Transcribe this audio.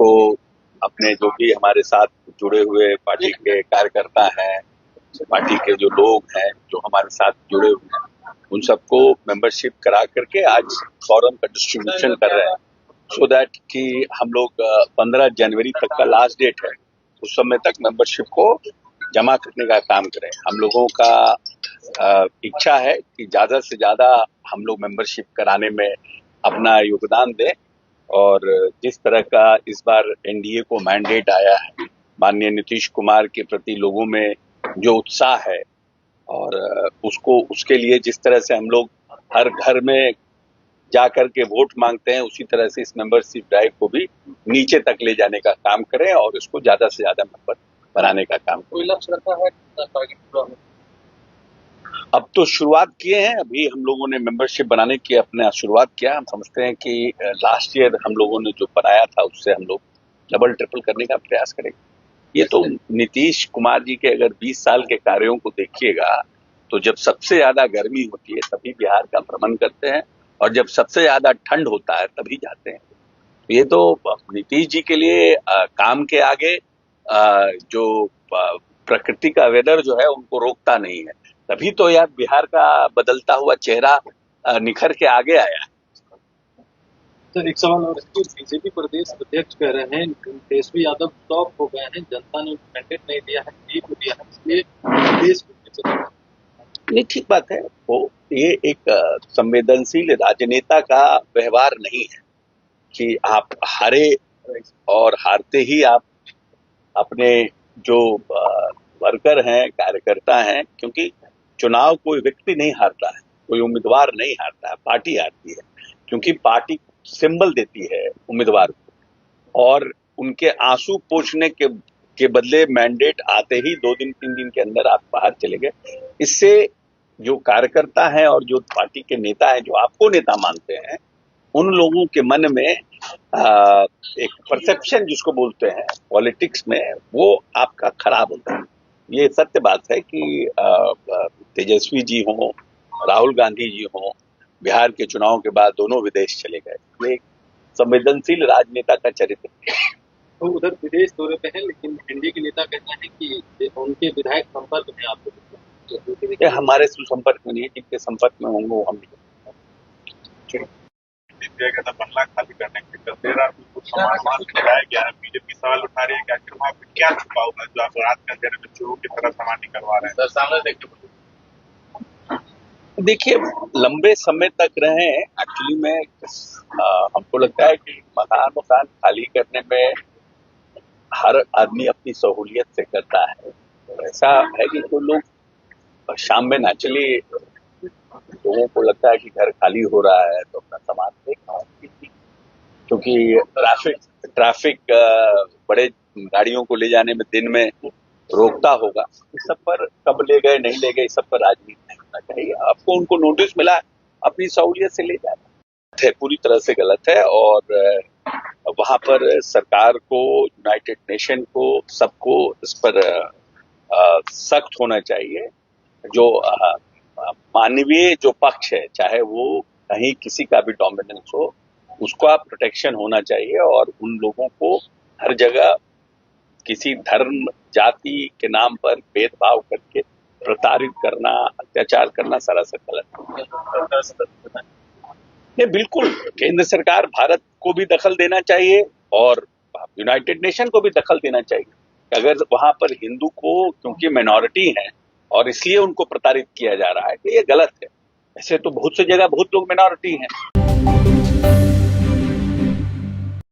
को अपने जो भी हमारे साथ जुड़े हुए पार्टी के कार्यकर्ता हैं, पार्टी के जो लोग हैं जो हमारे साथ जुड़े हुए हैं, उन सबको मेंबरशिप करा करके आज फॉर्म का डिस्ट्रीब्यूशन कर रहे हैं, सो दैट कि हम लोग 15 जनवरी तक का लास्ट डेट है, उस समय तक मेंबरशिप को जमा करने का काम करें। हम लोगों का इच्छा है कि ज्यादा से ज्यादा हम लोग मेंबरशिप कराने में अपना योगदान दें, और जिस तरह का इस बार एनडीए को मैंडेट आया है, माननीय नीतीश कुमार के प्रति लोगों में जो उत्साह है, और उसके लिए जिस तरह से हम लोग हर घर में जा करके वोट मांगते हैं, उसी तरह से इस मेंबरशिप ड्राइव को भी नीचे तक ले जाने का काम करें और इसको ज्यादा से ज्यादा मेंबर बनाने का काम करें। कोई लक्ष्य रखा है टारगेट पूरा हो? अब तो शुरुआत किए हैं, अभी हम लोगों ने मेंबरशिप बनाने की अपना शुरुआत किया। हम समझते हैं कि लास्ट ईयर हम लोगों ने जो बनाया था उससे हम लोग डबल ट्रिपल करने का प्रयास करेंगे। ये तो नीतीश कुमार जी के अगर 20 साल के कार्यों को देखिएगा, तो जब सबसे ज्यादा गर्मी होती है तभी बिहार का भ्रमण करते हैं, और जब सबसे ज्यादा ठंड होता है तभी जाते हैं। ये तो नीतीश जी के लिए काम के आगे जो प्रकृति का वेदर जो है उनको रोकता नहीं है, तभी तो यार बिहार का बदलता हुआ चेहरा निखर के आगे आया। सर एक सवाल और, बीजेपी प्रदेश अध्यक्ष कह रहे हैं तेजस्वी यादव टॉप हो गए हैं, जनता ने मैंडेट नहीं दिया है, जीत दिया है, इसलिए देश नहीं, ठीक बात है। वो ये एक संवेदनशील राजनेता का व्यवहार नहीं है कि आप हारे और हारते ही आप अपने जो वर्कर हैं, कार्यकर्ता हैं, क्योंकि चुनाव कोई व्यक्ति नहीं हारता है, कोई उम्मीदवार नहीं हारता है, पार्टी हारती है, क्योंकि पार्टी सिंबल देती है उम्मीदवार को, और उनके आंसू पोंछने के बदले मैंडेट आते ही 2 दिन 3 दिन के अंदर आप बाहर चले गए। इससे जो कार्यकर्ता हैं और जो पार्टी के नेता हैं जो आपको नेता मानते हैं, उन लोगों के मन में एक परसेप्शन जिसको बोलते हैं पॉलिटिक्स में, वो आपका खराब होता है। ये सत्य बात है कि तेजस्वी जी हों, राहुल गांधी जी हों, बिहार के चुनाव के बाद दोनों विदेश चले गए। ये संवेदनशील राजनेता का चरित्र है। तो उधर विदेश दौरे पे हैं, लेकिन एनडीए के नेता कहते हैं कि उनके विधायक संपर्क में आपको हमारे संपर्क में नहीं, जिनके संपर्क में होंगे वो हम बंगला खाली करने के कुछ लगाया गया है। बीजेपी सवाल उठा रही है कि आखिर वहाँ पे क्या छुपा हुआ है जो आप रात के अंधेरे में चोरों की तरह सामान निकलवा रहे हैं। सर सामने देखिए, लंबे समय तक रहे, एक्चुअली में हमको लगता है कि मकान खाली करने में हर आदमी अपनी सहूलियत से करता है। तो ऐसा है कि कोई लोग शाम में नेचुरली लोगों को लगता है कि घर खाली हो रहा है तो अपना सामान देखना, क्योंकि ट्रैफिक बड़े गाड़ियों को ले जाने में दिन में रोकता होगा। इस सब पर कब ले गए नहीं ले गए, इस सब पर राजनीति नहीं होना चाहिए। आपको उनको नोटिस मिला, अपनी सहूलियत से ले जाना है, पूरी तरह से गलत है। और वहां पर सरकार को, यूनाइटेड नेशन को, सबको इस पर सख्त होना चाहिए। जो मानवीय जो पक्ष है, चाहे वो कहीं किसी का भी डोमिनेंस हो, उसका प्रोटेक्शन होना चाहिए, और उन लोगों को हर जगह किसी धर्म जाति के नाम पर भेदभाव करके प्रताड़ित करना, अत्याचार करना सरासर गलत है। बिल्कुल केंद्र सरकार भारत को भी दखल देना चाहिए और यूनाइटेड नेशन को भी दखल देना चाहिए। अगर वहां पर हिंदू को, क्योंकि माइनॉरिटी है और इसलिए उनको प्रताड़ित किया जा रहा है, तो ये गलत है। ऐसे तो बहुत सी जगह बहुत लोग माइनॉरिटी हैं।